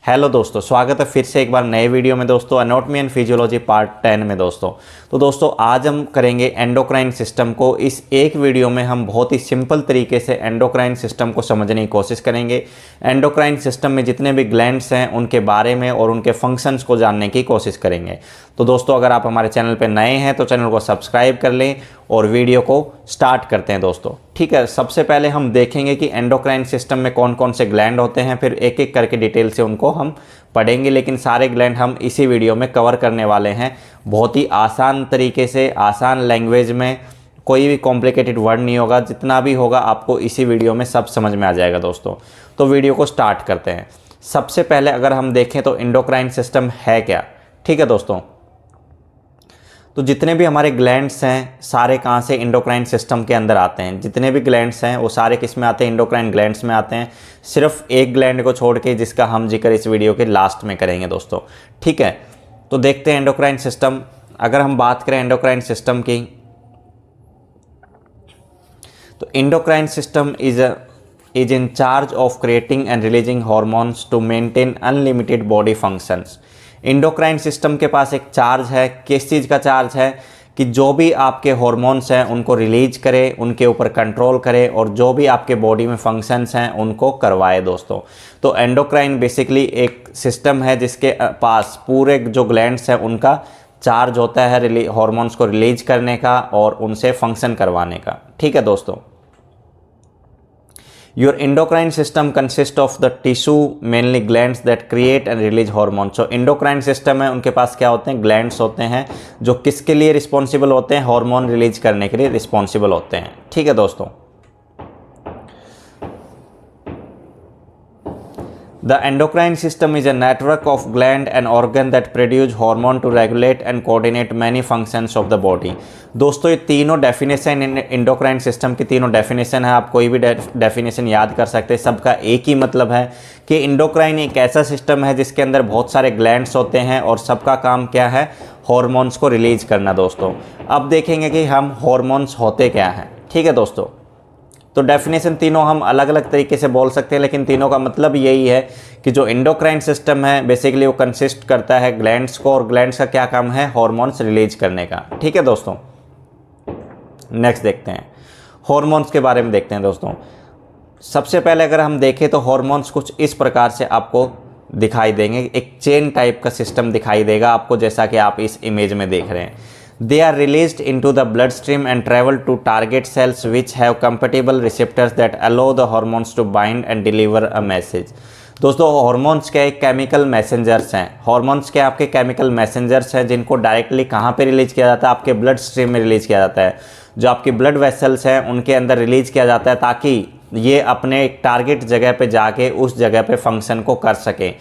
Hello दोस्तों, स्वागत है फिर से एक बार नए वीडियो में दोस्तों, एनाटॉमी एंड फिजियोलॉजी पार्ट 10 में दोस्तों। तो दोस्तों आज हम करेंगे एंडोक्राइन सिस्टम को। इस एक वीडियो में हम बहुत ही सिंपल तरीके से एंडोक्राइन सिस्टम को समझने की कोशिश करेंगे। एंडोक्राइन सिस्टम में जितने भी ग्लैंड्स हैं उनके बारे में और उनके फंक्शंस को जानने की कोशिश करेंगे। तो दोस्तों अगर आप हमारे चैनल पर नए हैं तो चैनल को सब्सक्राइब कर लें और वीडियो को स्टार्ट करते हैं दोस्तों। ठीक है, सबसे पहले हम देखेंगे कि एंडोक्राइन सिस्टम में कौन कौन से ग्लैंड होते हैं, फिर एक एक करके डिटेल से उनको हम पढ़ेंगे। लेकिन सारे ग्लैंड हम इसी वीडियो में कवर करने वाले हैं, बहुत ही आसान तरीके से, आसान लैंग्वेज में, कोई भी कॉम्प्लिकेटेड वर्ड नहीं होगा। जितना भी होगा आपको इसी वीडियो में सब समझ में आ जाएगा दोस्तों। तो वीडियो को स्टार्ट करते हैं। सबसे पहले अगर हम देखें तो एंडोक्राइन सिस्टम है क्या। ठीक है दोस्तों, तो जितने भी हमारे ग्लैंड्स हैं सारे कहाँ से एंडोक्राइन सिस्टम के अंदर आते हैं। जितने भी ग्लैंड्स हैं वो सारे किस में आते हैं, एंडोक्राइन ग्लैंड्स में आते हैं, सिर्फ एक ग्लैंड को छोड़ के जिसका हम जिक्र इस वीडियो के लास्ट में करेंगे दोस्तों। ठीक है, तो देखते हैं एंडोक्राइन सिस्टम। अगर हम बात करें एंडोक्राइन सिस्टम की, तो endocrine system is in charge of creating and releasing hormones to maintain unlimited body functions. Endocrine system के पास एक चार्ज है। किस चीज़ का चार्ज है कि जो भी आपके हॉर्मोन्स हैं उनको रिलीज करे, उनके ऊपर कंट्रोल करे और जो भी आपके बॉडी में फंक्शंस हैं उनको करवाए दोस्तों। तो एंडोक्राइन बेसिकली एक सिस्टम है जिसके पास पूरे जो ग्लैंड्स हैं उनका चार्ज होता है हॉर्मोन्स को रिलीज करने का और उनसे फंक्शन करवाने का। ठीक है दोस्तों, Your endocrine system consists of the tissue, mainly glands that create and release hormones. So endocrine system है, उनके पास क्या होते हैं, ग्लैंड्स होते हैं जो किसके लिए रिस्पॉन्सिबल होते हैं, हार्मोन रिलीज करने के लिए रिस्पॉन्सिबल होते हैं। ठीक है दोस्तों, The endocrine system is a network of gland and organ that produce hormone to regulate and coordinate many functions of the body. दोस्तों ये तीनों डेफिनेशन एंडोक्राइन सिस्टम की तीनों डेफिनेशन है, आप कोई भी डेफिनेशन याद कर सकते हैं। सबका एक ही मतलब है कि एंडोक्राइन एक ऐसा सिस्टम है जिसके अंदर बहुत सारे ग्लैंड्स होते हैं और सबका काम क्या है, हॉर्मोन्स को रिलीज करना दोस्तों। अब देखेंगे कि हम हॉर्मोन्स होते क्या हैं। ठीक है दोस्तों, तो डेफिनेशन तीनों हम अलग अलग तरीके से बोल सकते हैं, लेकिन तीनों का मतलब यही है कि जो एंडोक्राइन सिस्टम है बेसिकली वो कंसिस्ट करता है ग्लैंड्स को, और ग्लैंड्स का क्या काम है, हार्मोन्स रिलीज करने का। ठीक है दोस्तों, नेक्स्ट देखते हैं, हार्मोन्स के बारे में देखते हैं दोस्तों। सबसे पहले अगर हम देखें तो हार्मोन्स कुछ इस प्रकार से आपको दिखाई देंगे, एक चेन टाइप का सिस्टम दिखाई देगा आपको, जैसा कि आप इस इमेज में देख रहे हैं। They are released into the bloodstream and travel to target cells which have compatible receptors that allow the hormones to bind and deliver a message. दोस्तों हॉर्मोन्स के केमिकल मैसेंजर्स हैं। हॉर्मोन्स के आपके केमिकल मैसेंजर्स हैं जिनको directly कहाँ पे release किया जाता है, आपके ब्लड स्ट्रीम में रिलीज किया जाता है। जो आपकी ब्लड वेसल्स हैं उनके अंदर रिलीज किया जाता है ताकि ये अपने एक टारगेट जगह पे जाके उस जगह पे फंक्शन को कर सकें।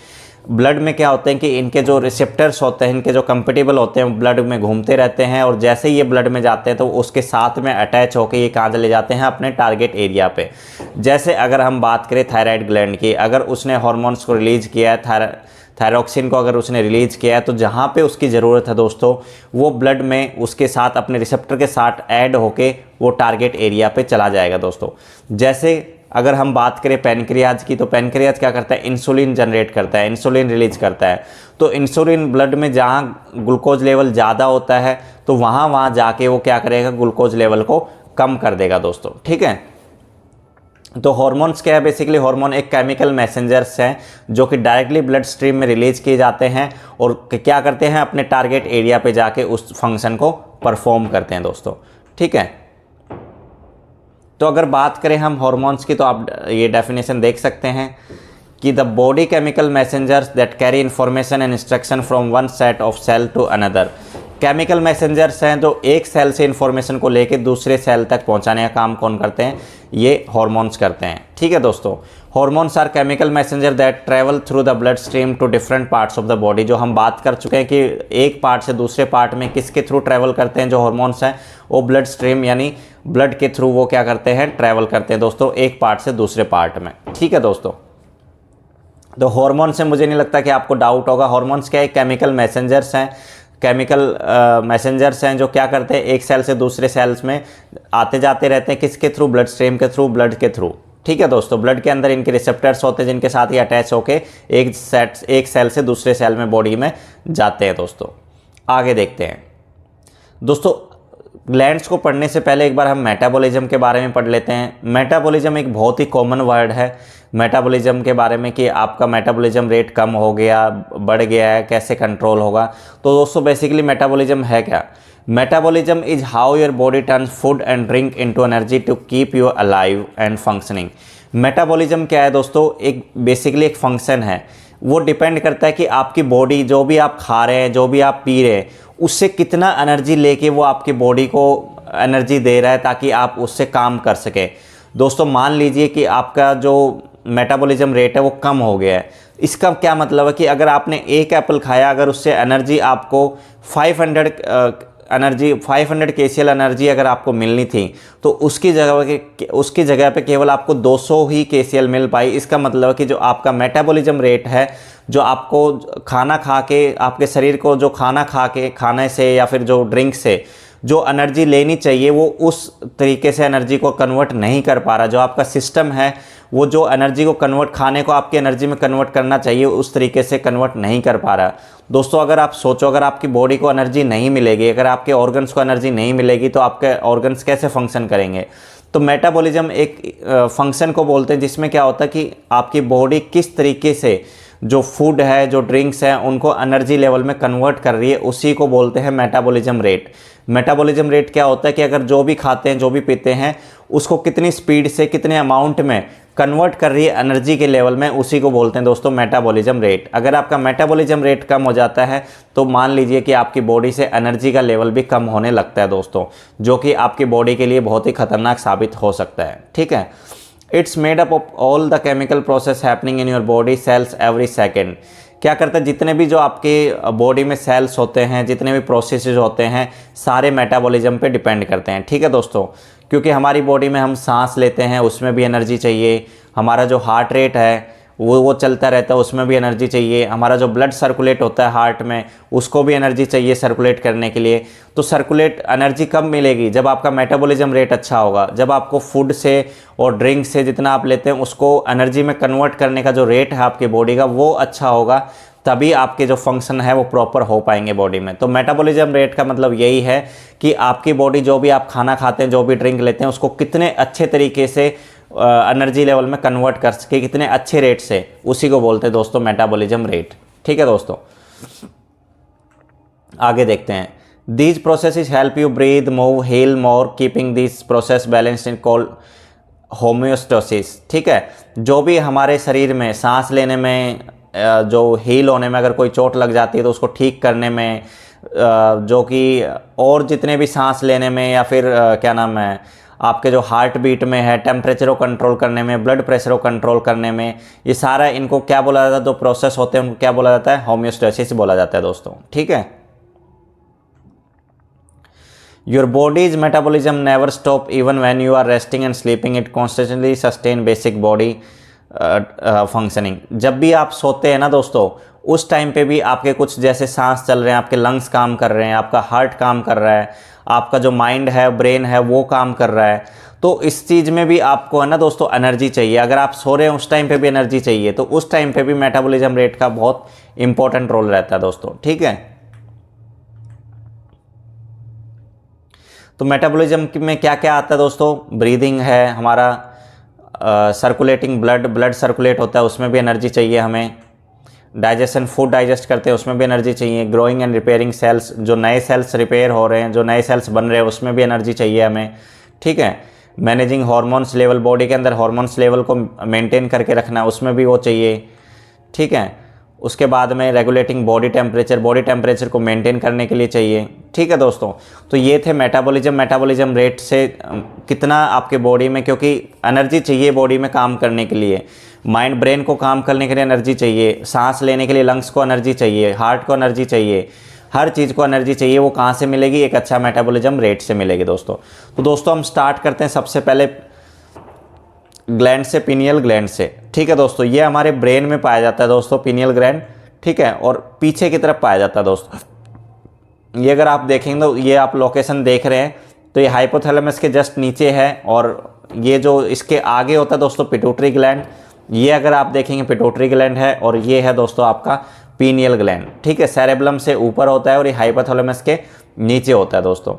ब्लड में क्या होते हैं कि इनके जो रिसेप्टर्स होते हैं, इनके जो कंपेटिबल होते हैं, ब्लड में घूमते रहते हैं और जैसे ही ये ब्लड में जाते हैं तो उसके साथ में अटैच होकर ये कहाँ चले जाते हैं, अपने टारगेट एरिया पे। जैसे अगर हम बात करें थायराइड ग्लैंड की, अगर उसने हॉर्मोन्स को रिलीज किया है, थायरॉक्सिन को अगर उसने रिलीज किया है, तो जहाँ पे उसकी ज़रूरत है दोस्तों वो ब्लड में उसके साथ अपने रिसेप्टर के साथ ऐड होके वो टारगेट एरिया पे चला जाएगा दोस्तों। जैसे अगर हम बात करें पैनक्रियाज की, तो पैनक्रियाज क्या करता है, इंसुलिन जनरेट करता है, इंसुलिन रिलीज करता है। तो इंसुलिन ब्लड में जहाँ ग्लूकोज लेवल ज़्यादा होता है तो वहाँ जाके वो क्या करेगा, ग्लूकोज लेवल को कम कर देगा दोस्तों। ठीक है, तो हॉर्मोन्स क्या है, बेसिकली हार्मोन एक केमिकल मैसेंजर्स हैं जो कि डायरेक्टली ब्लड स्ट्रीम में रिलीज किए जाते हैं और क्या करते हैं, अपने टारगेट एरिया पे जाके उस फंक्शन को परफॉर्म करते हैं दोस्तों। ठीक है, तो अगर बात करें हम हार्मोन्स की तो आप ये डेफिनेशन देख सकते हैं कि the body chemical messengers that carry information and instruction from one set of cell to another. Chemical messengers हैं जो एक सेल से इन्फॉर्मेशन को लेकर दूसरे सेल तक पहुंचाने का काम कौन करते हैं, ये हार्मोन्स करते हैं। ठीक है दोस्तों, hormones are chemical messenger that travel through the blood stream to different parts of the body. जो हम बात कर चुके हैं कि एक पार्ट से दूसरे पार्ट में किसके थ्रू ट्रैवल करते हैं, जो हार्मोन्स हैं वो ब्लड स्ट्रीम यानी ब्लड के थ्रू वो क्या करते हैं, ट्रैवल करते हैं दोस्तों, एक पार्ट से दूसरे पार्ट में। ठीक है दोस्तों, तो हार्मोन से मुझे नहीं लगता कि आपको डाउट होगा। हार्मोन्स क्या है, केमिकल मैसेंजर्स हैं, केमिकल मैसेंजर्स हैं जो क्या करते हैं, एक सेल से दूसरे सेल्स में आते जाते रहते हैं, किसके थ्रू, ब्लड स्ट्रीम के थ्रू, ब्लड के थ्रू। ठीक है दोस्तों, ब्लड के अंदर इनके रिसेप्टर्स होते हैं जिनके साथ ये अटैच होके एक सेल से दूसरे सेल में बॉडी में जाते हैं दोस्तों। आगे देखते हैं दोस्तों, ग्लैंड्स को पढ़ने से पहले एक बार हम मेटाबॉलिज्म के बारे में पढ़ लेते हैं। मेटाबॉलिज्म एक बहुत ही कॉमन वर्ड है मेटाबॉलिज्म के बारे में कि आपका मेटाबॉलिज्म रेट कम हो गया, बढ़ गया है, कैसे कंट्रोल होगा। तो दोस्तों बेसिकली मेटाबॉलिज्म है क्या? Metabolism is how your body turns food and drink into energy to keep you alive and functioning. Metabolism क्या है दोस्तों? एक बेसिकली एक फंक्शन है। वो डिपेंड करता है कि आपकी बॉडी जो भी आप खा रहे हैं, जो भी आप पी रहे हैं, उससे कितना एनर्जी लेके वो आपकी बॉडी को एनर्जी दे रहा है ताकि आप उससे काम कर सकें। दोस्तों मान लीजिए कि आपका जो मेटाबॉलिज्म रेट है वो कम हो गया है। इसका क्या मतलब है कि अगर आपने एक एप्पल खाया, अगर उससे एनर्जी आपको 500 KCal एनर्जी अगर आपको मिलनी थी, तो उसकी जगह पे केवल आपको 200 ही KCal मिल पाई। इसका मतलब है कि जो आपका मेटाबॉलिज्म रेट है, जो आपको खाना खा के, आपके शरीर को जो खाने से या फिर जो ड्रिंक से जो एनर्जी लेनी चाहिए, वो उस तरीके से एनर्जी को कन्वर्ट नहीं कर पा रहा। जो आपका सिस्टम है वो जो एनर्जी को खाने को आपकी एनर्जी में कन्वर्ट करना चाहिए, उस तरीके से कन्वर्ट नहीं कर पा रहा। दोस्तों अगर आप सोचो, अगर आपकी बॉडी को एनर्जी नहीं मिलेगी, अगर आपके ऑर्गन्स को एनर्जी नहीं मिलेगी, तो आपके ऑर्गन्स कैसे फंक्शन करेंगे? तो मेटाबॉलिज्म एक फंक्शन को बोलते हैं जिसमें क्या होता है कि आपकी बॉडी किस तरीके से जो फूड है, जो ड्रिंक्स हैं, उनको एनर्जी लेवल में कन्वर्ट कर रही है, उसी को बोलते हैं मेटाबॉलिज्म रेट। मेटाबॉलिज्म रेट क्या होता है कि अगर जो भी खाते हैं, जो भी पीते हैं, उसको कितनी स्पीड से, कितने अमाउंट में कन्वर्ट कर रही है एनर्जी के लेवल में, उसी को बोलते हैं दोस्तों मेटाबॉलिज्म रेट। अगर आपका मेटाबॉलिज्म रेट कम हो जाता है तो मान लीजिए कि आपकी बॉडी से एनर्जी का लेवल भी कम होने लगता है दोस्तों, जो कि आपकी बॉडी के लिए बहुत ही खतरनाक साबित हो सकता है। ठीक है, it's made up of all the chemical process happening in your body cells every second. क्या करता है, जितने भी जो आपके बॉडी में सेल्स होते हैं, जितने भी प्रोसेसेस होते हैं, सारे मेटाबॉलिज्म पे डिपेंड करते हैं। ठीक है दोस्तों, क्योंकि हमारी बॉडी में हम सांस लेते हैं, उसमें भी एनर्जी चाहिए। हमारा जो हार्ट रेट है वो चलता रहता है, उसमें भी एनर्जी चाहिए। हमारा जो ब्लड सर्कुलेट होता है हार्ट में, उसको भी एनर्जी चाहिए सर्कुलेट करने के लिए। तो सर्कुलेट एनर्जी कब मिलेगी? जब आपका मेटाबॉलिज्म रेट अच्छा होगा, जब आपको फूड से और ड्रिंक से जितना आप लेते हैं उसको एनर्जी में कन्वर्ट करने का जो रेट है आपकी बॉडी का, वो अच्छा होगा, तभी आपके जो फंक्शन है वो प्रॉपर हो पाएंगे बॉडी में। तो मेटाबॉलिज्म रेट का मतलब यही है कि आपकी बॉडी जो भी आप खाना खाते हैं, जो भी ड्रिंक लेते हैं, उसको कितने अच्छे तरीके से एनर्जी लेवल में कन्वर्ट कर सके, कितने अच्छे रेट से, उसी को बोलते हैं दोस्तों मेटाबॉलिज्म रेट। ठीक है दोस्तों, आगे देखते हैं। These processes help you breathe, move, heal more, keeping this process balanced in called homeostasis. ठीक है, जो भी हमारे शरीर में सांस लेने में, जो हील होने में, अगर कोई चोट लग जाती है तो उसको ठीक करने में, जो कि और जितने भी सांस लेने में, या फिर क्या नाम है, आपके जो हार्ट बीट में है, टेम्परेचर को कंट्रोल करने में, ब्लड प्रेशर को कंट्रोल करने में, ये सारा इनको क्या बोला जाता है, जो प्रोसेस होते हैं उनको क्या बोला जाता है? होम्योस्टेसिस बोला जाता है दोस्तों। ठीक है, your body's metabolism never stop even when you are resting and sleeping, it constantly sustain basic body functioning. जब भी आप सोते हैं ना दोस्तों, उस टाइम पे भी आपके कुछ जैसे सांस चल रहे हैं, आपके लंग्स काम कर रहे हैं, आपका हार्ट काम कर रहा है, आपका जो माइंड है, ब्रेन है, वो काम कर रहा है। तो इस चीज़ में भी आपको है ना दोस्तों एनर्जी चाहिए। अगर आप सो रहे हैं उस टाइम पे भी एनर्जी चाहिए, तो उस टाइम पे भी मेटाबॉलिज्म रेट का बहुत इंपॉर्टेंट रोल रहता है दोस्तों। ठीक है, तो मेटाबॉलिज्म में क्या क्या आता है दोस्तों? ब्रीदिंग है हमारा, सर्कुलेटिंग ब्लड सर्कुलेट होता है, उसमें भी एनर्जी चाहिए हमें। डाइजेशन, फूड डाइजेस्ट करते हैं, उसमें भी एनर्जी चाहिए। ग्रोइंग एंड रिपेयरिंग सेल्स, जो नए सेल्स रिपेयर हो रहे हैं, जो नए सेल्स बन रहे हैं, उसमें भी एनर्जी चाहिए हमें। ठीक है, मैनेजिंग हार्मोन्स लेवल, बॉडी के अंदर हार्मोन्स लेवल को मेंटेन करके रखना, उसमें भी वो चाहिए। ठीक है, उसके बाद में रेगुलेटिंग बॉडी टेम्परेचर को मेंटेन करने के लिए चाहिए। ठीक है दोस्तों, तो ये थे मेटाबॉलिज्म रेट से कितना आपके बॉडी में, क्योंकि एनर्जी चाहिए बॉडी में काम करने के लिए, माइंड ब्रेन को काम करने के लिए एनर्जी चाहिए, सांस लेने के लिए लंग्स को एनर्जी चाहिए, हार्ट को एनर्जी चाहिए, हर चीज़ को एनर्जी चाहिए। वो कहाँ से मिलेगी? एक अच्छा मेटाबॉलिज्म रेट से मिलेगी दोस्तों। तो दोस्तों हम स्टार्ट करते हैं सबसे पहले ग्लैंड से, पीनियल ग्लैंड से। ठीक है दोस्तों, ये हमारे ब्रेन में पाया जाता है दोस्तों, पीनियल ग्लैंड। ठीक है, और पीछे की तरफ पाया जाता है दोस्तों। ये अगर आप देखेंगे तो ये आप लोकेशन देख रहे हैं, तो ये हाइपोथैलेमस के जस्ट नीचे है, और ये जो इसके आगे होता है दोस्तों पिट्यूटरी ग्लैंड, ये अगर आप देखेंगे पिट्यूटरी ग्लैंड है, और ये है दोस्तों आपका पीनियल ग्लैंड, ठीक है। सेरेबलम से ऊपर होता है और ये हाइपोथैलेमस के नीचे होता है दोस्तों।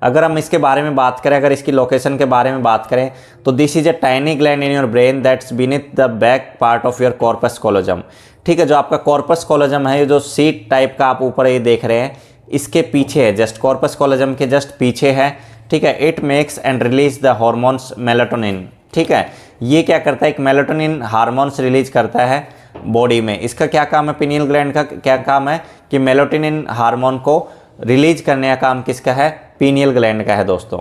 अगर हम इसके बारे में बात करें, अगर इसकी लोकेशन के बारे में बात करें, तो this is a tiny gland in your brain that's beneath the back part of your corpus callosum, ठीक है। जो आपका कॉर्पस कॉलोजम है, ये जो सीट टाइप का आप ऊपर ये देख रहे हैं, इसके पीछे है, जस्ट कॉर्पस कॉलोजम के जस्ट पीछे है, ठीक है। It makes and release the hormones melatonin, ठीक है। ये क्या करता है, एक मेलाटोनिन हार्मोन्स रिलीज करता है बॉडी में। इसका क्या काम है, पिनियल ग्लैंड का क्या काम है कि मेलाटोनिन हार्मोन को रिलीज करने का काम किसका है, पीनियल ग्लैंड का है दोस्तों।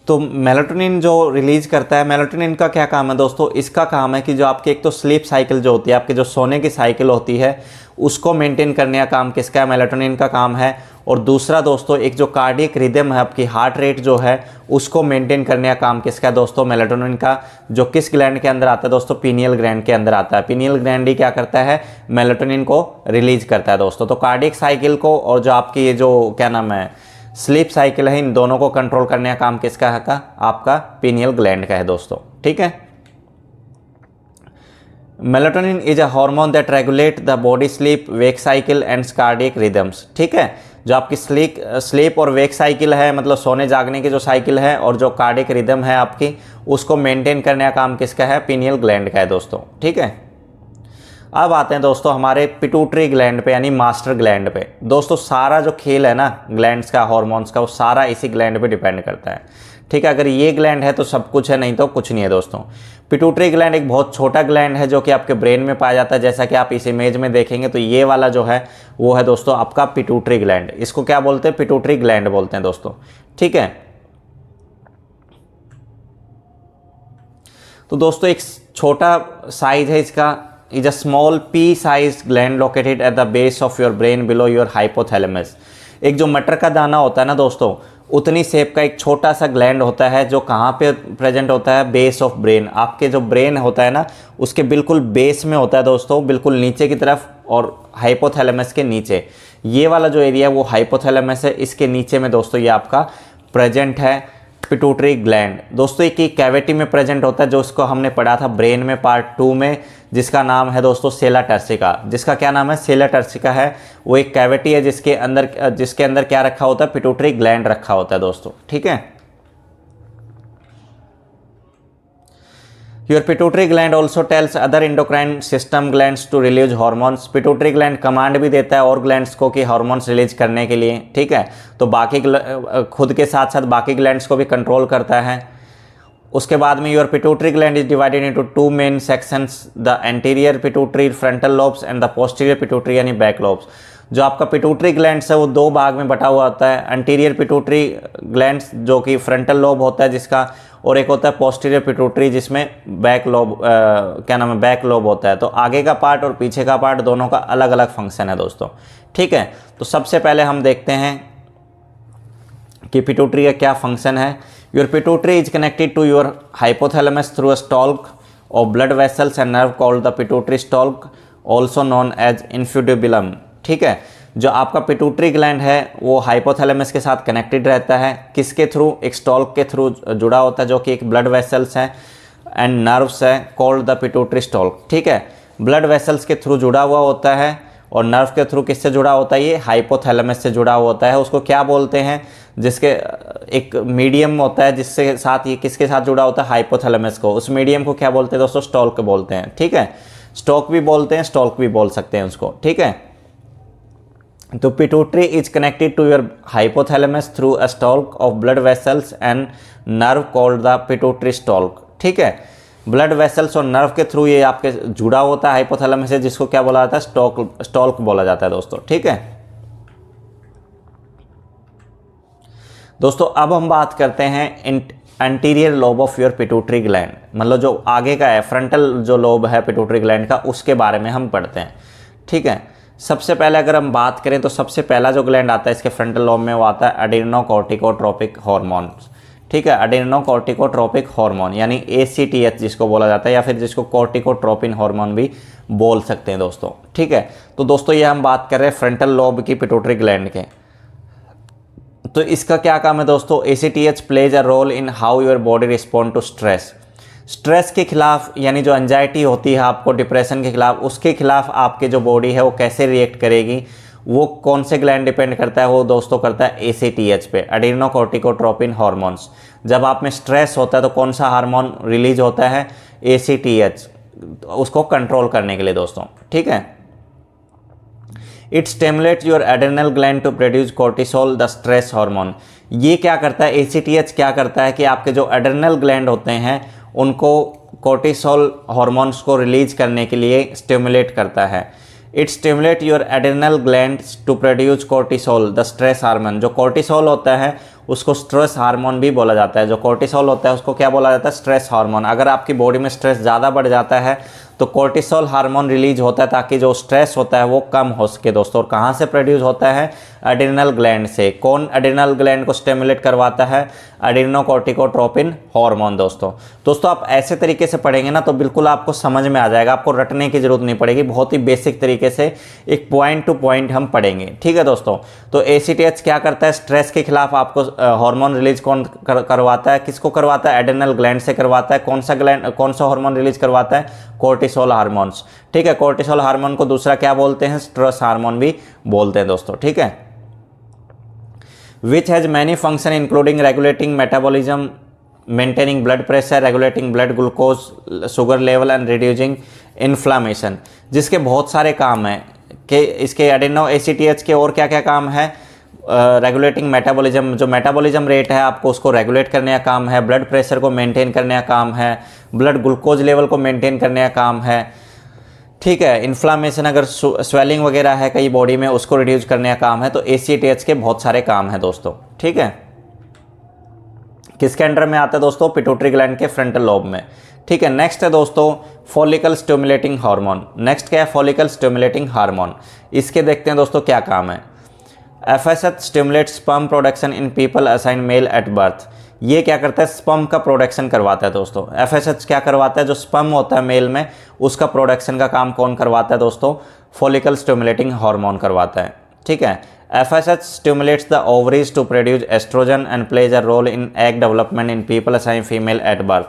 तो मेलाटोनिन जो रिलीज करता है, मेलाटोनिन का क्या काम है दोस्तों, इसका काम है कि जो आपकी एक तो स्लीप साइकिल जो होती है, आपके जो सोने की साइकिल होती है, उसको मेंटेन करने का काम किसका है, मेलाटोनिन का काम है। और दूसरा दोस्तों, एक जो कार्डियक रिदम है, आपकी हार्ट रेट जो है, उसको मेंटेन करने का काम किसका है दोस्तों, मेलाटोनिन का। जो किस ग्लैंड के अंदर आता है दोस्तों, पीनियल ग्लैंड के अंदर आता है। पीनियल ग्लैंड ही क्या करता है, मेलाटोनिन को रिलीज करता है दोस्तों। तो कार्डियक साइकिल को और जो आपकी ये जो क्या नाम है स्लीप साइकिल है, इन दोनों को कंट्रोल करने का काम किसका है, का आपका पीनियल ग्लैंड का है दोस्तों, ठीक है। Melatonin is a hormone that regulate the body sleep wake cycle and cardiac rhythms, ठीक है। जो आपकी स्लीप और वेक साइकिल है, मतलब सोने जागने की जो साइकिल है, और जो कार्डियक रिदम है आपकी, उसको मेंटेन करने का काम किसका है, पीनियल ग्लैंड का है दोस्तों, ठीक है। अब आते हैं दोस्तों हमारे पिट्यूटरी ग्लैंड पे, यानी मास्टर ग्लैंड पे। दोस्तों सारा जो खेल है ना ग्लैंड्स का, हार्मोन्स का, वो सारा इसी ग्लैंड पे डिपेंड करता है, ठीक है। अगर ये ग्लैंड है तो सब कुछ है, नहीं तो कुछ नहीं है दोस्तों। पिट्यूटरी ग्लैंड एक बहुत छोटा ग्लैंड है जो कि आपके ब्रेन में पाया जाता है। जैसा कि आप इस इमेज में देखेंगे तो ये वाला जो है वो है दोस्तों आपका पिट्यूटरी ग्लैंड। इसको क्या बोलते हैं, पिट्यूटरी ग्लैंड बोलते हैं दोस्तों, ठीक है। तो दोस्तों एक छोटा साइज है इसका, is a small pea-sized gland located at the base of your brain below your hypothalamus। एक जो मटर का दाना होता है ना दोस्तों, उतनी शेप का एक छोटा सा ग्लैंड होता है जो कहाँ पे प्रेजेंट होता है, बेस ऑफ ब्रेन। आपके जो ब्रेन होता है ना, उसके बिल्कुल बेस में होता है दोस्तों, बिल्कुल नीचे की तरफ, और हाइपोथैलेमस के नीचे। ये वाला जो एरिया है वो हाइपोथैलेमस है, इसके नीचे में दोस्तों ये आपका प्रेजेंट है पिट्यूटरी ग्लैंड। दोस्तों एक कैविटी में प्रेजेंट होता है, जो इसको हमने पढ़ा था ब्रेन में पार्ट 2 में, जिसका नाम है दोस्तों सेला टर्सिका। जिसका क्या नाम है, सेला टर्सिका है। वो एक कैविटी है जिसके अंदर क्या रखा होता है, पिट्यूटरी ग्लैंड रखा होता है दोस्तों, ठीक है। Your pituitary gland also tells other endocrine system glands to release hormones. Pituitary gland command भी देता है और ग्लैंड्स को कि हार्मोन्स रिलीज करने के लिए, ठीक है। तो बाकी खुद के साथ साथ बाकी ग्लैंड्स को भी कंट्रोल करता है। उसके बाद में your pituitary gland is divided into 2 main sections, the anterior pituitary frontal lobes and the posterior pituitary यानी बैक लोब्स। जो आपका पिट्यूटरी ग्लैंड्स है वो 2 भाग में बटा हुआ होता है। एंटीरियर पिट्यूटरी ग्लैंड्स जो कि फ्रंटल लोब होता है जिसका, और एक होता है पोस्टीरियर पिट्यूटरी जिसमें बैक लोब क्या नाम है, बैक लोब होता है। तो आगे का पार्ट और पीछे का पार्ट दोनों का अलग अलग फंक्शन है दोस्तों, ठीक है। तो सबसे पहले हम देखते हैं कि पिट्यूटरी का क्या फंक्शन है। Your pituitary is connected to your hypothalamus through a stalk of blood vessels and nerve called the pituitary stalk, also known as infundibulum, ठीक है। जो आपका पिट्यूटरी ग्लैंड है वो हाइपोथैलेमस के साथ कनेक्टेड रहता है, किसके थ्रू, एक स्टॉल्क के थ्रू जुड़ा होता है जो कि एक ब्लड वेसल्स है एंड नर्व्स है, कॉल्ड द पिट्यूटरी स्टॉल्क, ठीक है। ब्लड वेसल्स के थ्रू जुड़ा हुआ होता है, और नर्व के थ्रू किससे जुड़ा होता है, ये हाइपोथैलेमस से जुड़ा हुआ होता है। उसको क्या बोलते हैं, जिसके एक मीडियम होता है जिससे साथ ये किसके साथ जुड़ा होता है, हाइपोथैलेमस को। उस मीडियम को क्या बोलते हैं दोस्तों, स्टॉल्क बोलते हैं, ठीक है। स्टॉक भी बोलते हैं, स्टॉल्क भी बोल सकते हैं उसको, ठीक है। तो pituitary is connected to your hypothalamus through a stalk of blood vessels and nerve called the pituitary stalk, ठीक है। ब्लड वेसल्स और नर्व के थ्रू ये आपके जुड़ा होता है हाइपोथैलेमस से, जिसको क्या बोला जाता है, स्टॉल्क बोला जाता है दोस्तों, ठीक है। दोस्तों अब हम बात करते हैं anterior lobe of your pituitary gland, मतलब जो आगे का है, फ्रंटल जो लोब है पिट्यूटरी ग्लैंड का, उसके बारे में हम पढ़ते हैं, ठीक है। सबसे पहले अगर हम बात करें तो सबसे पहला जो ग्लैंड आता है इसके फ्रंटल लोब में वो आता है एड्रेनोकॉर्टिकोट्रोपिक हार्मोन, ठीक है। एड्रेनोकॉर्टिकोट्रोपिक हार्मोन यानी ACTH जिसको बोला जाता है, या फिर जिसको कॉर्टिकोट्रोपिन हार्मोन भी बोल सकते हैं दोस्तों, ठीक है। तो दोस्तों ये हम बात कर रहे हैं फ्रंटल लोब की पिट्यूटरी ग्लैंड के। तो इसका क्या काम है दोस्तों, ACTH plays a role in how your body respond to stress. Stress के खिलाफ, यानी जो एंजाइटी होती है आपको, डिप्रेशन के खिलाफ, उसके खिलाफ आपकी जो बॉडी है वो कैसे रिएक्ट करेगी, वो कौन से ग्लैंड डिपेंड करता है, वो दोस्तों करता है ACTH पे, एड्रेनोकोर्टिकोट्रोपिन हार्मोन्स। जब आप में स्ट्रेस होता है तो कौन सा हार्मोन रिलीज होता है, ACTH, उसको कंट्रोल करने के लिए दोस्तों, ठीक है। It stimulates your adrenal gland to produce cortisol the stress hormone. ये क्या करता है, ACTH क्या करता है कि आपके जो एड्रेनल ग्लैंड होते हैं उनको कोर्टिसोल हार्मोन्स को रिलीज करने के लिए स्टिमुलेट करता है। It stimulate your adrenal gland to produce cortisol the stress hormone. जो कोर्टिसोल होता है उसको स्ट्रेस हार्मोन भी बोला जाता है। जो कोर्टिसोल होता है उसको क्या बोला जाता है, स्ट्रेस हार्मोन। अगर आपकी बॉडी में स्ट्रेस ज़्यादा बढ़ जाता है तो कोर्टिसोल हार्मोन रिलीज होता है ताकि जो स्ट्रेस होता है वो कम हो सके दोस्तों। और कहाँ से प्रोड्यूस होता है, एड्रेनल ग्लैंड से। कौन एड्रेनल ग्लैंड को स्टिमुलेट करवाता है, एड्रेनोकोर्टिकोट्रोपिन हार्मोन दोस्तों आप ऐसे तरीके से पढ़ेंगे ना तो बिल्कुल आपको समझ में आ जाएगा, आपको रटने की जरूरत नहीं पड़ेगी। बहुत ही बेसिक तरीके से एक पॉइंट टू पॉइंट हम पढ़ेंगे, ठीक है दोस्तों। तो ACTH क्या करता है, स्ट्रेस के खिलाफ आपको हार्मोन रिलीज कौन करवाता है, किसको करवाता है, एड्रेनल ग्लैंड से करवाता है। कौन सा हार्मोन रिलीज करवाता है, कोर्टिसोल हार्मोन्स, ठीक है। कोर्टिसोल हार्मोन को दूसरा क्या बोलते हैं, स्ट्रेस हार्मोन भी बोलते हैं दोस्तों, ठीक है। Which has many function including regulating metabolism, maintaining blood pressure, regulating blood glucose sugar level and reducing inflammation. जिसके बहुत सारे काम हैं कि इसके एडेनो ACTH के और क्या क्या काम है, रेगुलेटिंग मेटाबॉलिज्म, जो मेटाबॉलिज्म रेट है आपको उसको रेगुलेट करने का काम है, ब्लड प्रेशर को मेंटेन करने का काम है, ब्लड ग्लूकोज लेवल को मेंटेन करने का काम है, ठीक है। इन्फ्लामेशन, अगर स्वेलिंग वगैरह है कई बॉडी में, उसको रिड्यूस करने का काम है। तो ACTH के बहुत सारे काम हैं दोस्तों, ठीक है। किसके अंडर में आता है दोस्तों, पिट्यूटरी ग्लैंड के फ्रंटल लोब में, ठीक है। नेक्स्ट है दोस्तों फॉलिकल स्टिमुलेटिंग हार्मोन। नेक्स्ट क्या है, फॉलिकल स्टिमुलेटिंग हार्मोन। इसके देखते हैं दोस्तों क्या काम है। FSH stimulate sperm production in people assign male at birth. ये क्या करता है, स्पर्म का प्रोडक्शन करवाता है दोस्तों। FSH क्या करवाता है, जो स्पर्म होता है मेल में उसका प्रोडक्शन का काम कौन करवाता है दोस्तों, फॉलिकल स्टिमुलेटिंग हार्मोन करवाता है, ठीक है। FSH stimulates the ovaries to produce estrogen and plays a role in egg development in people assigned female at birth।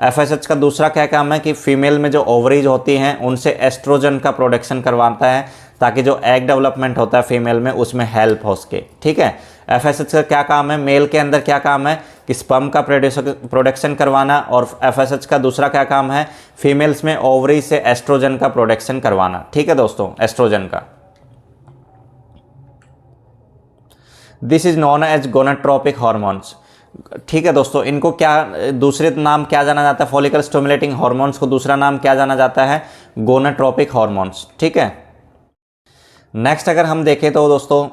FSH का दूसरा क्या काम है कि फीमेल में जो ओवरीज होती हैं उनसे एस्ट्रोजन का प्रोडक्शन करवाता है ताकि जो एग डेवलपमेंट होता है फीमेल में उसमें हेल्प हो सके, ठीक है। FSH का क्या काम है, मेल के अंदर क्या काम है कि स्पर्म का प्रोडक्शन करवाना, और FSH का दूसरा क्या काम है, फीमेल्स में ओवरीज से एस्ट्रोजन का प्रोडक्शन करवाना, ठीक है दोस्तों, एस्ट्रोजन का। This is known as gonadotropic hormones, ठीक है दोस्तों। इनको क्या दूसरे नाम क्या जाना जाता है, फॉलिकल स्टिमुलेटिंग हार्मोन्स को दूसरा नाम क्या जाना जाता है, गोनाट्रोपिक हार्मोन्स, ठीक है। नेक्स्ट अगर हम देखें तो दोस्तों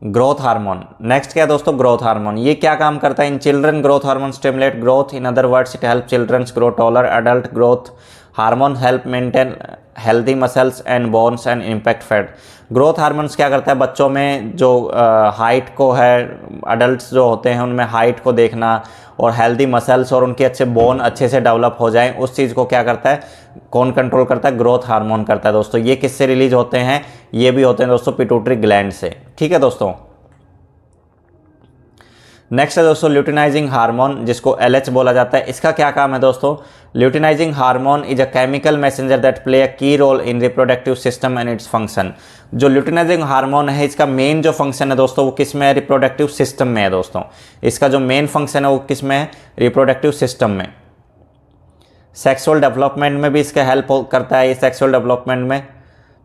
ग्रोथ हार्मोन। नेक्स्ट क्या है दोस्तों, ग्रोथ हार्मोन। ये क्या काम करता है, in children growth hormone stimulate growth, in other words it help childrens grow taller. Adult growth hormone help maintain healthy muscles and bones and impact fat. Growth hormones क्या करता है, बच्चों में जो हाइट को है, अडल्ट्स जो होते हैं उनमें हाइट को देखना और हेल्दी मसल्स और उनके अच्छे बोन अच्छे से डेवलप हो जाएं, उस चीज़ को क्या करता है, कौन कंट्रोल करता है, ग्रोथ हार्मोन करता है दोस्तों। ये किससे रिलीज होते हैं, ये भी होते हैं दोस्तों पिट्यूटरी ग्लैंड से, ठीक है दोस्तों। नेक्स्ट है दोस्तों ल्यूटिनाइजिंग हार्मोन, जिसको LH बोला जाता है। इसका क्या काम है दोस्तों, luteinising hormone is a chemical messenger that play a key role in reproductive system and its function. जो ल्यूटिनाइजिंग हार्मोन है इसका मेन जो फंक्शन है दोस्तों वो किस में है, रिप्रोडक्टिव सिस्टम में है दोस्तों। इसका जो मेन फंक्शन है वो किस में है, रिप्रोडक्टिव सिस्टम में। सेक्सुअल डेवलपमेंट में भी इसका हेल्प करता है, ये सेक्सुअल डेवलपमेंट में,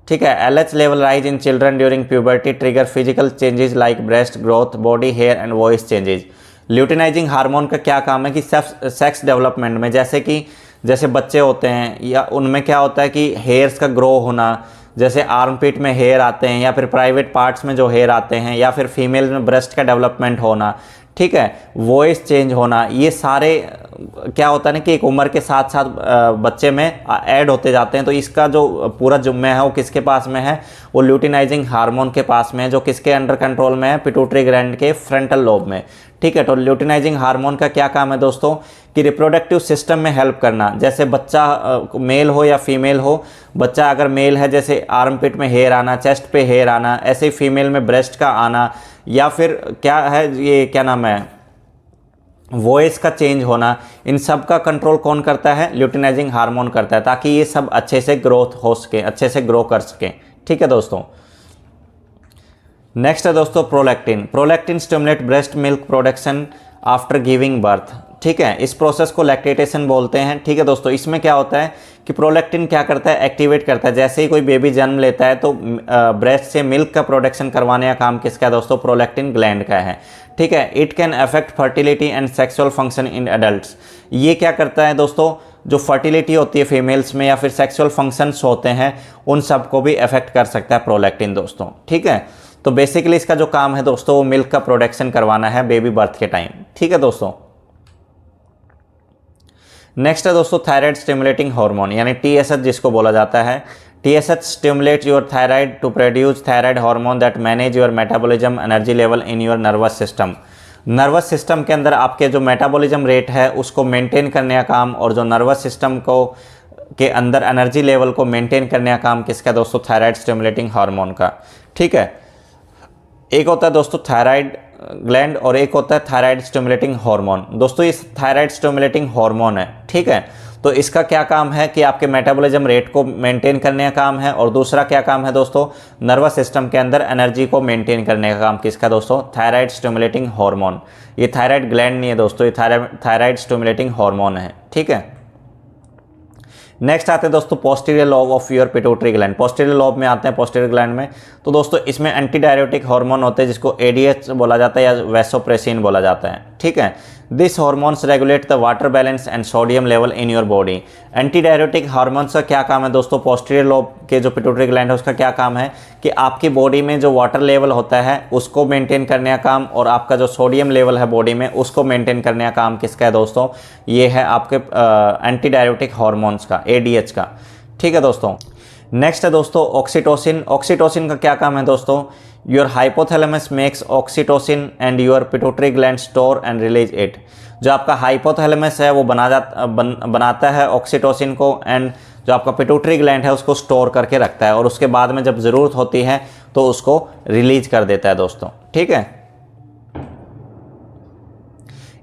ठीक है। LH level rise in children during puberty trigger physical changes like breast growth, body hair and voice changes. Luteinizing hormone का क्या काम है कि सेक्स डेवलपमेंट में, जैसे बच्चे होते हैं या उनमें क्या होता है कि हेयर्स का ग्रो होना, जैसे आर्मपिट में हेयर आते हैं या फिर प्राइवेट पार्ट्स में जो हेयर आते हैं, या फिर फीमेल में ब्रेस्ट का डेवलपमेंट होना, ठीक है, वॉइस चेंज होना, ये सारे क्या होता है ना कि एक उम्र के साथ साथ बच्चे में ऐड होते जाते हैं। तो इसका जो पूरा जुम्मे है वो किसके पास में है, वो ल्यूटिनाइजिंग हार्मोन के पास में है, जो किसके अंडर कंट्रोल में है, पिट्यूटरी ग्लैंड के फ्रंटल लोब में, ठीक है। तो ल्यूटिनाइजिंग हार्मोन का क्या काम है दोस्तों कि रिप्रोडक्टिव सिस्टम में हेल्प करना, जैसे बच्चा मेल हो या फीमेल हो, बच्चा अगर मेल है जैसे आर्म पिट में हेयर आना, चेस्ट पे हेयर आना, ऐसे ही फीमेल में ब्रेस्ट का आना, या फिर क्या है ये क्या नाम है वॉइस का चेंज होना, इन सब का कंट्रोल कौन करता है? ल्यूटिनाइजिंग हार्मोन करता है, ताकि ये सब अच्छे से ग्रोथ हो सके, अच्छे से ग्रो कर सके। ठीक है दोस्तों। नेक्स्ट है दोस्तों prolactin. Prolactin stimulate breast milk production after giving birth. ठीक है, इस प्रोसेस को लैक्टेटेशन बोलते हैं। ठीक है दोस्तों, इसमें क्या होता है कि प्रोलैक्टिन क्या करता है? एक्टिवेट करता है। जैसे ही कोई बेबी जन्म लेता है तो ब्रेस्ट से मिल्क का प्रोडक्शन करवाने का काम किसका है दोस्तों? प्रोलैक्टिन ग्लैंड का है। ठीक है, it can affect fertility and sexual function in adults. ये क्या करता है दोस्तों? जो फर्टिलिटी होती है फीमेल्स में या फिर सेक्सुअल फंक्शंस होते हैं उन सब को भी अफेक्ट कर सकता है प्रोलैक्टिन दोस्तों। ठीक है, तो बेसिकली इसका जो काम है दोस्तों वो मिल्क का प्रोडक्शन करवाना है बेबी बर्थ के टाइम। ठीक है दोस्तों। नेक्स्ट है दोस्तों थायराइड स्टिमुलेटिंग हार्मोन, यानी TSH जिसको बोला जाता है। TSH stimulate your thyroid to produce thyroid hormone that manage your metabolism energy level in your nervous system. Nervous system के अंदर आपके जो मेटाबॉलिज्म रेट है उसको मेंटेन करने का काम, और जो नर्वस सिस्टम को के अंदर एनर्जी लेवल को मेंटेन करने का काम किसका दोस्तों? थायराइड स्टिमुलेटिंग हार्मोन का। ठीक है, एक होता है दोस्तों थायराइड ग्लैंड और एक होता है थायराइड स्टिमुलेटिंग हार्मोन। दोस्तों ये थायराइड स्टिमुलेटिंग हार्मोन है। ठीक है, तो इसका क्या काम है कि आपके मेटाबॉलिज्म रेट को मेंटेन करने का काम है, और दूसरा क्या काम है दोस्तों? नर्वस सिस्टम के अंदर एनर्जी को मेंटेन करने का काम किसका दोस्तों? Thyroid stimulating hormone. ये थायराइड ग्लैंड नहीं है दोस्तों, ये थायराइड स्टिमुलेटिंग हार्मोन है। ठीक है, नेक्स्ट आते हैं दोस्तों posterior lobe of your pituitary gland. Posterior lobe में आते हैं, पोस्टीरियर ग्लैंड में। तो दोस्तों इसमें एंटी डायरेटिक हार्मोन होते हैं जिसको ADH बोला जाता है या वैसोप्रेसिन बोला जाता है। ठीक है, this hormones regulate the water balance and sodium level in your body. Anti diuretic hormones का क्या काम है दोस्तों? पोस्टीरियर लोब के जो पिट्यूटरी ग्लैंड है उसका क्या काम है कि आपकी बॉडी में जो वाटर लेवल होता है उसको मेंटेन करने का काम, और आपका जो सोडियम लेवल है बॉडी में उसको मेंटेन करने का काम किसका है दोस्तों? ये है आपके एंटी डायरेटिक हार्मोन्स का, ADH का। ठीक है दोस्तों। नेक्स्ट है दोस्तों ऑक्सीटोसिन। ऑक्सीटोसिन का क्या काम है दोस्तों? Your hypothalamus makes oxytocin and your pituitary gland store and release it. जो आपका हाइपोथैलेमस है वो बनाता है ऑक्सीटोसिन को, एंड जो आपका पिट्यूटरी ग्लैंड है उसको स्टोर करके रखता है, और उसके बाद में जब ज़रूरत होती है तो उसको रिलीज कर देता है दोस्तों। ठीक है,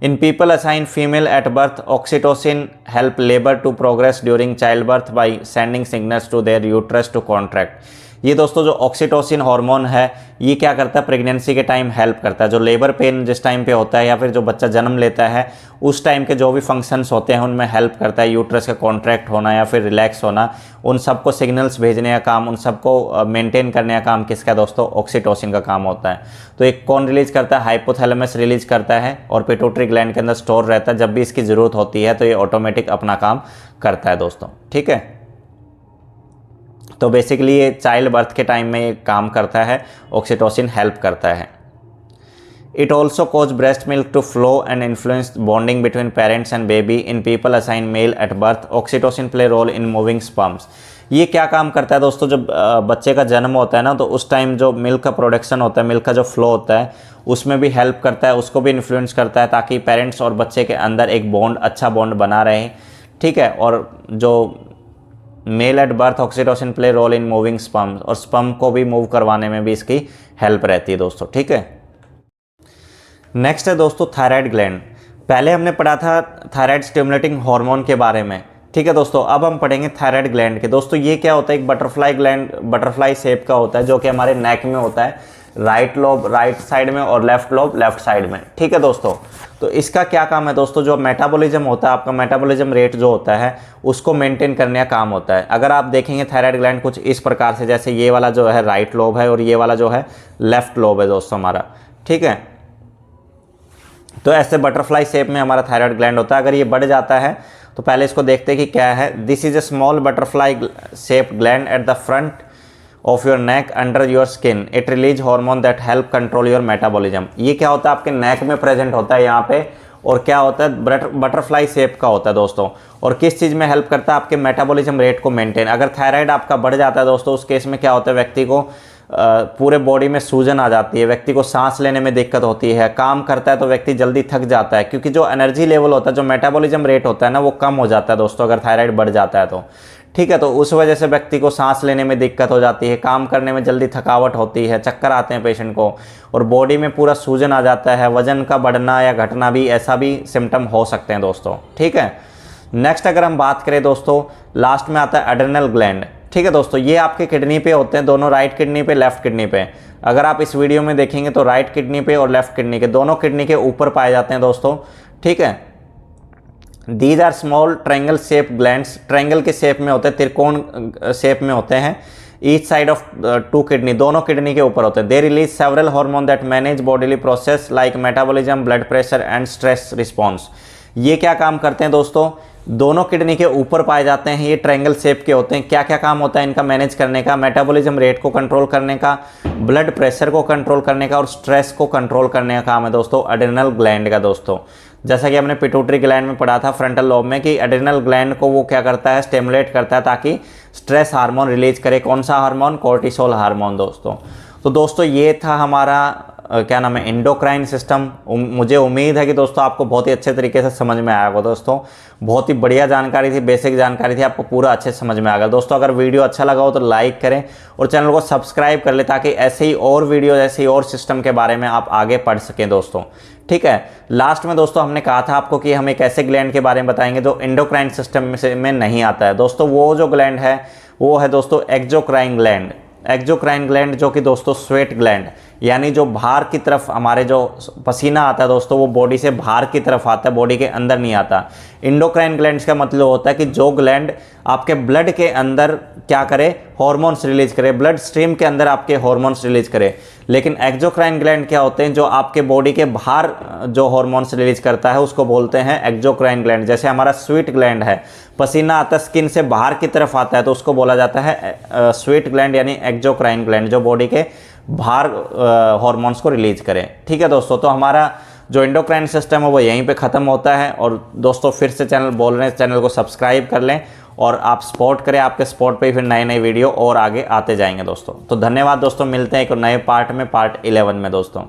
in people assign female at birth oxytocin help labour to progress during child birth by sending signals to their uterus to contract. ये दोस्तों जो ऑक्सीटोसिन हार्मोन है ये क्या करता है? प्रेगनेंसी के टाइम हेल्प करता है। जो लेबर पेन जिस टाइम पे होता है या फिर जो बच्चा जन्म लेता है उस टाइम के जो भी फंक्शंस होते हैं उनमें हेल्प करता है। यूट्रस का कॉन्ट्रैक्ट होना या फिर रिलैक्स होना, उन सबको सिग्नल्स भेजने का काम, उन सबको मेंटेन करने का काम किसका दोस्तों? ऑक्सीटोसिन का काम होता है। तो एक कौन रिलीज करता है? हाइपोथैलेमस रिलीज करता है, और पिट्यूटरी ग्लैंड के अंदर स्टोर रहता है। जब भी इसकी ज़रूरत होती है तो ये ऑटोमेटिक अपना काम करता है दोस्तों। ठीक है, तो बेसिकली ये चाइल्ड बर्थ के टाइम में ये काम करता है, ऑक्सीटोसिन हेल्प करता है। It also cause breast milk to flow and influence bonding between parents and baby in people assign male at birth. Oxytocin play role in moving sperms. ये क्या काम करता है दोस्तों? जब बच्चे का जन्म होता है ना तो उस टाइम जो मिल्क का प्रोडक्शन होता है, मिल्क का जो फ्लो होता है उसमें भी हेल्प करता है, उसको भी इन्फ्लुएंस करता है, ताकि पेरेंट्स और बच्चे के अंदर एक बॉन्ड, अच्छा बॉन्ड बना रहे। ठीक है, और जो male at birth oxytocin play role in moving sperm, और स्पर्म को भी मूव करवाने में भी इसकी हेल्प रहती है दोस्तों। ठीक है, नेक्स्ट है दोस्तों थायराइड ग्लैंड। पहले हमने पढ़ा था थायराइड स्टिमुलेटिंग हार्मोन के बारे में। ठीक है दोस्तों, अब हम पढ़ेंगे थायराइड ग्लैंड के। दोस्तों ये क्या होता है? एक बटरफ्लाई ग्लैंड, बटरफ्लाई शेप का होता है जो कि हमारे नेक में होता है, राइट लोब राइट साइड में और लेफ्ट लोब लेफ्ट साइड में। ठीक है दोस्तों, तो इसका क्या काम है दोस्तों? जो मेटाबॉलिज्म होता है, आपका मेटाबॉलिज्म रेट जो होता है उसको मेंटेन करने का काम होता है। अगर आप देखेंगे थायराइड ग्लैंड कुछ इस प्रकार से, जैसे ये वाला जो है राइट लोब है और ये वाला जो है लेफ्ट लोब है दोस्तों हमारा। ठीक है, तो ऐसे बटरफ्लाई शेप में हमारा थायराइड ग्लैंड होता है। अगर ये बढ़ जाता है तो पहले इसको देखते हैं कि क्या है। This is a small butterfly shape gland at the front of your neck under your skin. It release hormone that help control your metabolism. ये क्या होता है? आपके नेक में प्रेजेंट होता है यहाँ पे, और क्या होता है? बटरफ्लाई शेप का होता है दोस्तों। और किस चीज़ में हेल्प करता है? आपके मेटाबॉलिज्म रेट को मेंटेन। अगर थायराइड आपका बढ़ जाता है दोस्तों उस केस में क्या होता है? व्यक्ति को पूरे बॉडी में सूजन आ जाती है, व्यक्ति को सांस लेने में दिक्कत होती है, काम करता है तो व्यक्ति जल्दी थक जाता है, क्योंकि जो एनर्जी लेवल होता है, जो मेटाबॉलिज्म रेट होता है ना, वो कम हो जाता है दोस्तों अगर थायराइड बढ़ जाता है तो। ठीक है, तो उस वजह से व्यक्ति को सांस लेने में दिक्कत हो जाती है, काम करने में जल्दी थकावट होती है, चक्कर आते हैं पेशेंट को, और बॉडी में पूरा सूजन आ जाता है, वजन का बढ़ना या घटना भी, ऐसा भी सिम्टम हो सकते हैं दोस्तों। ठीक है, नेक्स्ट अगर हम बात करें दोस्तों, लास्ट में आता है एड्रेनल ग्लैंड। ठीक है दोस्तों, ये आपके किडनी पे होते हैं, दोनों राइट किडनी पे, लेफ्ट किडनी पे। अगर आप इस वीडियो में देखेंगे तो राइट किडनी पे और लेफ्ट किडनी के, दोनों किडनी के ऊपर पाए जाते हैं दोस्तों। ठीक है, these are small triangle shape glands, triangle के शेप में होते हैं, त्रिकोण शेप में होते हैं, each side of two kidney, दोनों किडनी के ऊपर होते हैं। They release several hormone that manage bodily process like metabolism, blood pressure and stress response. ये क्या काम करते हैं दोस्तों, दोनों किडनी के ऊपर पाए जाते हैं, ये ट्रायंगल शेप के होते हैं। क्या क्या काम होता है इनका मैनेज करने का, मेटाबॉलिज्म रेट को कंट्रोल करने का, ब्लड प्रेशर को कंट्रोल करने का और स्ट्रेस को कंट्रोल करने का काम है दोस्तों एड्रेनल ग्लैंड का दोस्तों। जैसा कि हमने पिट्यूटरी ग्लैंड में पढ़ा था फ्रंटल लोब में, कि एड्रेनल ग्लैंड को वो क्या करता है, स्टिमुलेट करता है ताकि स्ट्रेस हार्मोन रिलीज करे। कौन सा हार्मोन, कोर्टिसोल हार्मोन दोस्तों। तो दोस्तों ये था हमारा क्या नाम है, एंडोक्राइन सिस्टम। मुझे उम्मीद है कि दोस्तों आपको बहुत ही अच्छे तरीके से समझ में आया होगा दोस्तों। बहुत ही बढ़िया जानकारी थी, बेसिक जानकारी थी, आपको पूरा अच्छे से समझ में आ गया दोस्तों। अगर वीडियो अच्छा लगा हो तो लाइक करें और चैनल को सब्सक्राइब कर ले, ताकि ऐसे ही और वीडियो, ऐसे ही और सिस्टम के बारे में आप आगे पढ़ सकें दोस्तों। ठीक है, लास्ट में दोस्तों हमने कहा था आपको कि हम एक ऐसे ग्लैंड के बारे में बताएंगे जो एंडोक्राइन सिस्टम में नहीं आता है दोस्तों। वो जो ग्लैंड है वो है दोस्तों एक्सोक्राइन ग्लैंड। एक्सोक्राइन ग्लैंड जो कि दोस्तों स्वेट ग्लैंड, यानी जो बाहर की तरफ हमारे जो पसीना आता है दोस्तों, वो बॉडी से बाहर की तरफ आता है, बॉडी के अंदर नहीं आता। इंडोक्राइन ग्लैंड्स का मतलब होता है कि जो ग्लैंड आपके ब्लड के अंदर क्या करे, हार्मोन्स रिलीज करे, ब्लड स्ट्रीम के अंदर आपके हार्मोन्स रिलीज करे। लेकिन एक्सोक्राइन ग्लैंड क्या होते हैं, जो आपके बॉडी के बाहर जो हार्मोन्स रिलीज करता है उसको बोलते हैं एक्सोक्राइन ग्लैंड। जैसे हमारा स्वीट ग्लैंड है, पसीना आता है स्किन से बाहर की तरफ आता है तो उसको बोला जाता है स्वीट ग्लैंड यानी एक्सोक्राइन ग्लैंड, जो बॉडी के बाहर हार्मोन्स को रिलीज करें। ठीक है दोस्तों, तो हमारा जो एंडोक्राइन सिस्टम है वो यहीं पे ख़त्म होता है। और दोस्तों फिर से चैनल बोल रहे हैं, चैनल को सब्सक्राइब कर लें और आप सपोर्ट करें, आपके सपोर्ट पे ही फिर नए नए वीडियो और आगे आते जाएंगे दोस्तों। तो धन्यवाद दोस्तों, मिलते हैं एक नए पार्ट में, पार्ट 11 में दोस्तों।